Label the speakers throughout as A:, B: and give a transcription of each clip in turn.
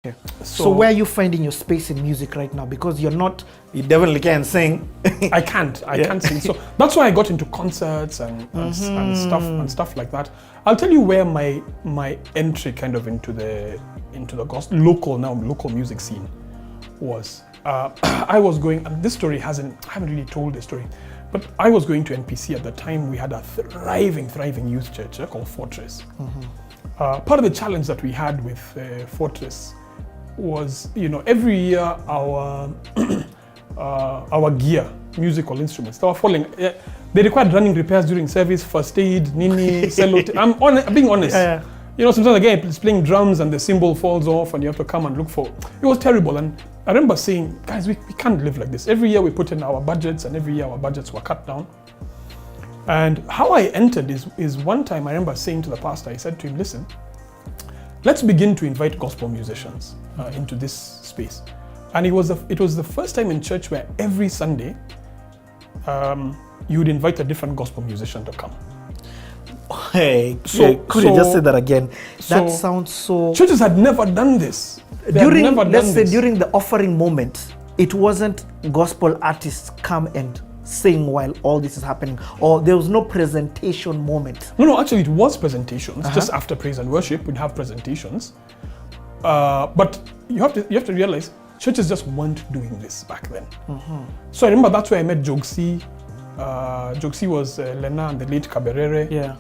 A: Okay. So where are you finding your space in music right now? Because you definitely can't sing.
B: I can't sing. So that's why I got into concerts and stuff like that. I'll tell you where my entry kind of into the local music scene was. I was going, and this story I haven't really told the story, but I was going to NPC at the time. We had a thriving youth church called Fortress. Part of the challenge that we had with Fortress was, every year our gear, musical instruments, they were falling. They required running repairs during service, first aid, nini, cello. I'm being honest.
A: Yeah.
B: Sometimes a guy is playing drums and the cymbal falls off and you have to come and look for. It was terrible. And I remember saying, guys, we can't live like this. Every year we put in our budgets and every year our budgets were cut down. And how I entered is one time I remember saying to the pastor, I said to him, listen, let's begin to invite gospel musicians into this space. And it was the first time in church where every Sunday you would invite a different gospel musician to come.
A: Hey, could you just say that again? That sounds so...
B: Churches had never done this.
A: During the offering moment, it wasn't gospel artists come and sing while all this is happening, or there was no presentation moment.
B: No, actually it was presentations. Just after praise and worship, we'd have presentations. But you have to realize churches just weren't doing this back then. So I remember that's where I met Jogsi. Jogsi was Lena and the late Kaberere.
A: Yeah.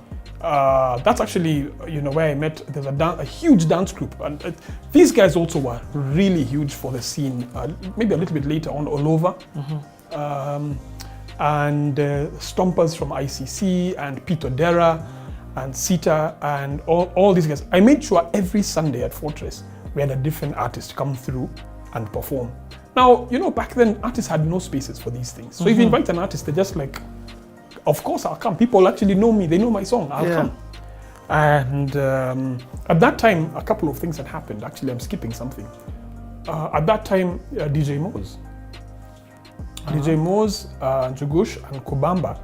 B: That's actually where I met. There's a huge dance group, and these guys also were really huge for the scene. Maybe a little bit later on, Olova. And Stompers from ICC and Peter Dera and Sita and all these guys. I made sure every Sunday at Fortress we had a different artist come through and perform. Now, back then artists had no spaces for these things. So if you invite an artist, they're just like, of course I'll come. People actually know me, they know my song, I'll come. And at that time, a couple of things had happened. Actually, I'm skipping something. At that time, DJ Mose, Njugush and Kubamba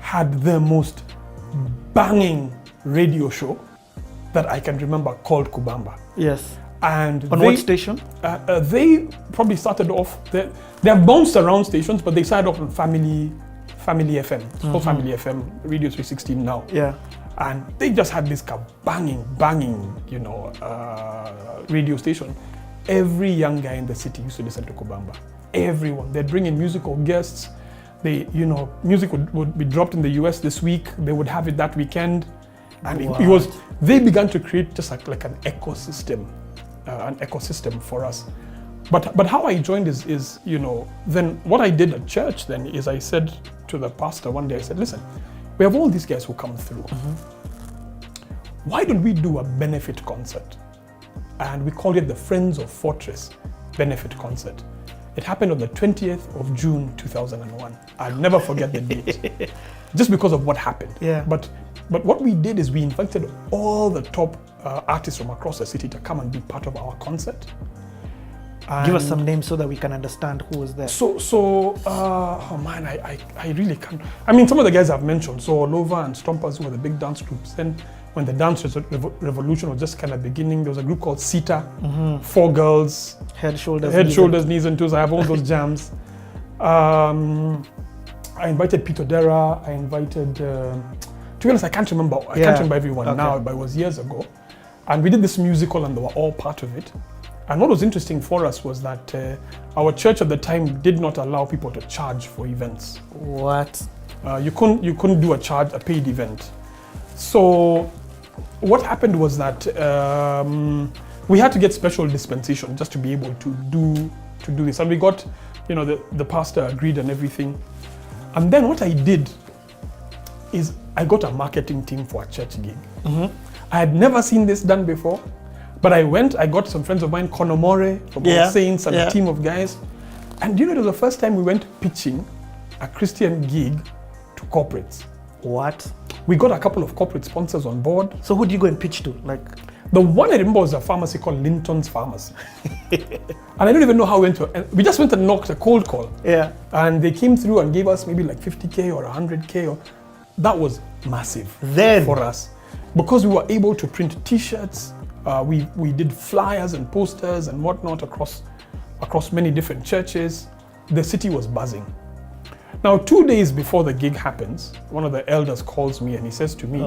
B: had the most banging radio show that I can remember called Kubamba.
A: Yes.
B: And
A: on what station?
B: They probably started off, they have bounced around stations, but they started off on Family FM. It's called Family FM, Radio 316 now.
A: Yeah.
B: And they just had this banging, radio station. Every young guy in the city used to listen to Kubamba. Everyone. They'd bring in musical guests. Music would be dropped in the US this week. They would have it that weekend. And they began to create just like an ecosystem for us. But how I joined is then what I did at church then is I said to the pastor one day, I said, listen, we have all these guys who come through. Why don't we do a benefit concert? And we called it the Friends of Fortress Benefit Concert. It happened on the 20th of June, 2001. I'll never forget the date, just because of what happened.
A: Yeah.
B: But what we did is we invited all the top artists from across the city to come and be part of our concert. And
A: give us some names so that we can understand who was there.
B: I really can't. I mean, some of the guys I've mentioned, so Olova and Stompers were the big dance groups. Then when the dance revolution was just kind of beginning, there was a group called Sita, 4 girls,
A: head, shoulders,
B: knees and toes. I have all those jams. I invited Peter Dera. I invited, to be honest, I can't remember everyone now, but it was years ago. And we did this musical and they were all part of it. And what was interesting for us was that our church at the time did not allow people to charge for events.
A: What?
B: You couldn't do a paid event. So what happened was that we had to get special dispensation just to be able to do this. And we got, the pastor agreed and everything. And then what I did is I got a marketing team for a church gig. I had never seen this done before. But I got some friends of mine, Konomore from All Saints and a team of guys. And it was the first time we went pitching a Christian gig to corporates.
A: What?
B: We got a couple of corporate sponsors on board.
A: So who did you go and pitch to?
B: The one I remember was a pharmacy called Linton's Pharmacy. And I don't even know how we went to, we just went and knocked a cold call.
A: Yeah.
B: And they came through and gave us maybe like 50K or 100K. That was massive
A: then
B: for us. Because we were able to print t-shirts, We did flyers and posters and whatnot across many different churches. The city was buzzing. Now, 2 days before the gig happens, one of the elders calls me and he says to me,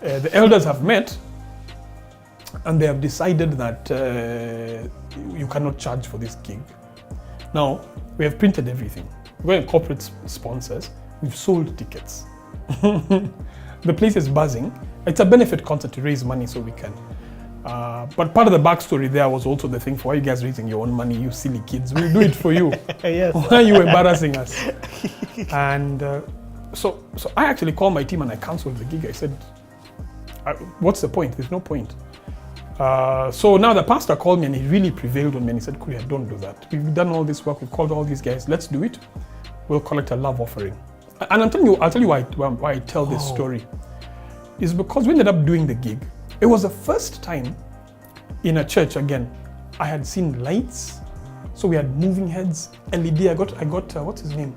B: the elders have met and they have decided that you cannot charge for this gig. Now, we have printed everything. We're going corporate sponsors. We've sold tickets. The place is buzzing. It's a benefit concert to raise money so we can. But part of the backstory there was also the thing for why you guys raising your own money, you silly kids. We'll do it for you.
A: Yes.
B: Why are you embarrassing us? And so I actually called my team and I canceled the gig. I said, what's the point? There's no point. So now the pastor called me and he really prevailed on me and he said, Kuria, don't do that. We've done all this work. We've called all these guys. Let's do it. We'll collect a love offering. And I'll tell you why I tell this story. Is because we ended up doing the gig. It was the first time in a church again, I had seen lights. So we had moving heads, LED. I got what's his name?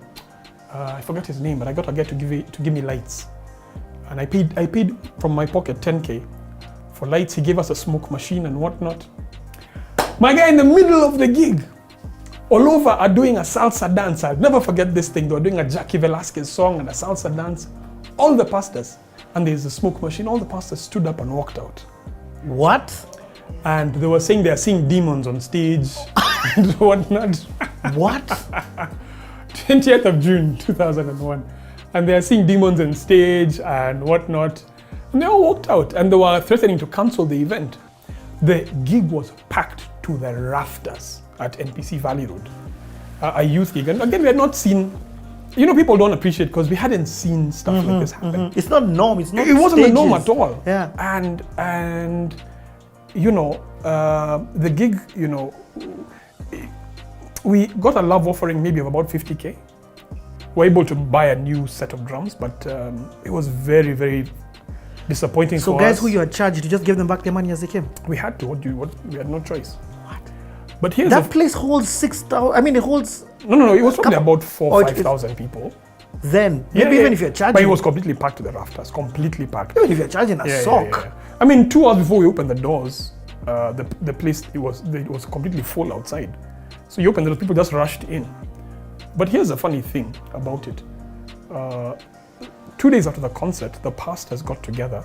B: I forgot his name, but I got a guy to give me lights. And I paid from my pocket 10K for lights. He gave us a smoke machine and whatnot. My guy in the middle of the gig, all over are doing a salsa dance. I'll never forget this thing. They were doing a Jackie Velasquez song and a salsa dance. All the pastors, and there's a smoke machine, all the pastors stood up and walked out.
A: What?
B: And they were saying they are seeing demons on stage and whatnot.
A: What?
B: 20th of June, 2001. And they are seeing demons on stage and whatnot. And they all walked out and they were threatening to cancel the event. The gig was packed to the rafters at NPC Valley Road, a youth gig. And again, we had not seen, people don't appreciate because we hadn't seen stuff like this happen.
A: It's not norm. It
B: wasn't the norm at all.
A: Yeah.
B: And the gig, we got a love offering maybe of about 50K. We're able to buy a new set of drums, but it was very, very disappointing for us.
A: So guys who you had charged, you just gave them back their money as they came?
B: We had to. We had no choice.
A: What?
B: But here's
A: that place holds 6,000. I mean, it holds.
B: No. It was probably about 4,000 or 5,000 people.
A: Then maybe even if you're charging.
B: But it was completely packed to the rafters. Completely packed.
A: Even if you're charging a sock.
B: Yeah. I mean, 2 hours before we opened the doors, the place it was completely full outside. So you opened the doors, people just rushed in. But here's the funny thing about it. 2 days after the concert, the pastors got together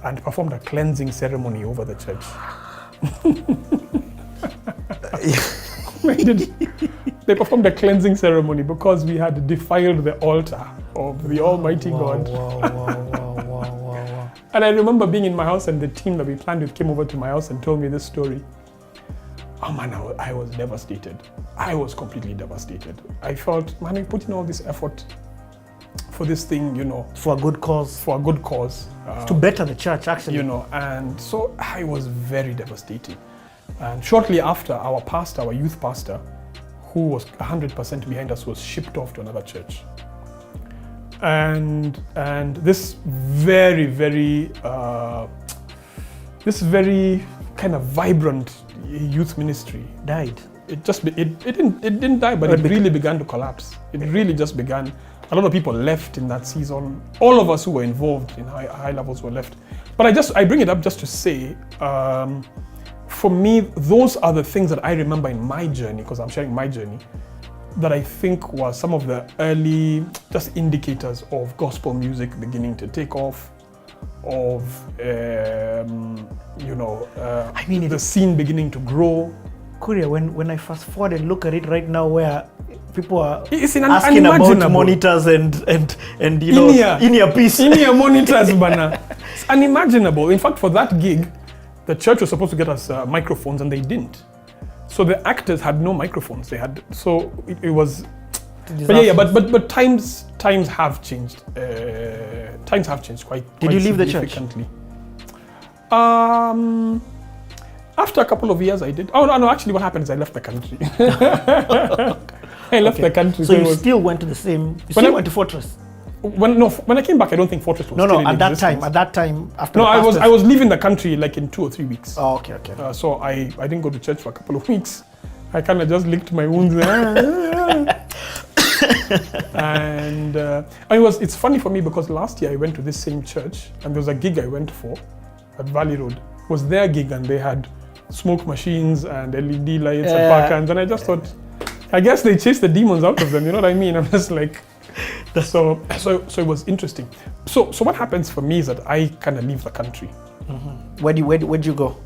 B: and performed a cleansing ceremony over the church. They performed a cleansing ceremony because we had defiled the altar of the Almighty God. Wow. And I remember being in my house and the team that we planned with came over to my house and told me this story. Oh man, I was devastated. I was completely devastated. I felt, man, I put in all this effort for this thing,
A: For a good cause.
B: For a good cause.
A: To better the church, actually.
B: And so I was very devastated. And shortly after, our youth pastor, who was 100% behind us, was shipped off to another church. And this very, very kind of vibrant youth ministry
A: died.
B: It didn't die, but it really began to collapse. It really just began. A lot of people left in that season. All of us who were involved in high levels were left. But I bring it up just to say, for me, those are the things that I remember in my journey, because I'm sharing my journey, that I think was some of the early just indicators of gospel music beginning to take off, of the scene beginning to grow.
A: Kuria, when I fast forward and look at it right now, where people are
B: it's
A: asking about monitors and in-ear piece.
B: In-ear monitors, bana. It's unimaginable. In fact, for that gig, the church was supposed to get us microphones and they didn't. So the actors had no microphones. It was. But times have changed. Times have changed quite.
A: Did you leave the church?
B: After a couple of years, I did. Oh no! Actually, what happened is I left the country. I left the country.
A: So you still went to the same. You still went to Fortress.
B: When I came back, I don't think Fortress was still in existence.
A: At that time, after.
B: No, I was leaving the country like in 2 or 3 weeks.
A: Oh, okay.
B: So I didn't go to church for a couple of weeks. I kind of just licked my wounds. And it's funny for me because last year I went to this same church and there was a gig I went for at Valley Road. was their gig, and they had smoke machines and LED lights and parkans, and I just thought, I guess they chased the demons out of them. You know what I mean? I'm just like, so it was interesting. So what happens for me is that I kind of leave the country.
A: Where'd you go?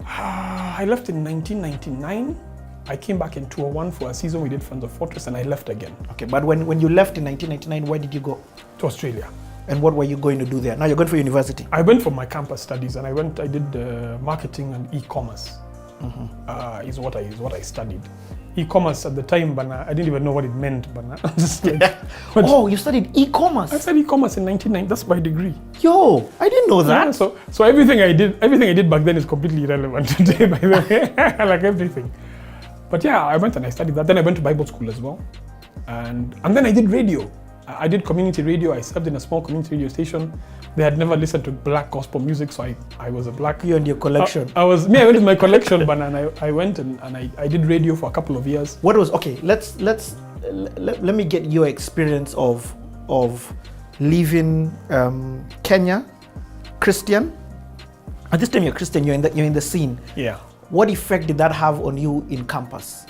B: I left in 1999. I came back in 2001 for a season we did Friends of Fortress, and I left again.
A: Okay, but when you left in 1999, where did you go?
B: To Australia.
A: And what were you going to do there? Now you're going for university.
B: I went for my campus studies, and I did marketing and e-commerce. Is what I studied. E-commerce at the time, but I didn't even know what it meant. But just like,
A: oh, you studied e-commerce?
B: I studied e-commerce in 1990. That's my degree.
A: Yo, I didn't know that.
B: Yeah, so everything I did back then is completely irrelevant today. By the way, like everything. But yeah, I went and I studied that. Then I went to Bible school as well, and then I did radio. I did community radio. I served in a small community radio station. They had never listened to black gospel music, so I was a black.
A: You and your collection.
B: I went with my collection, but I went and I did radio for a couple of years.
A: What was okay? Let me get your experience of leaving Kenya, Christian. At this time, you're Christian. You're in the scene.
B: Yeah.
A: What effect did that have on you in campus?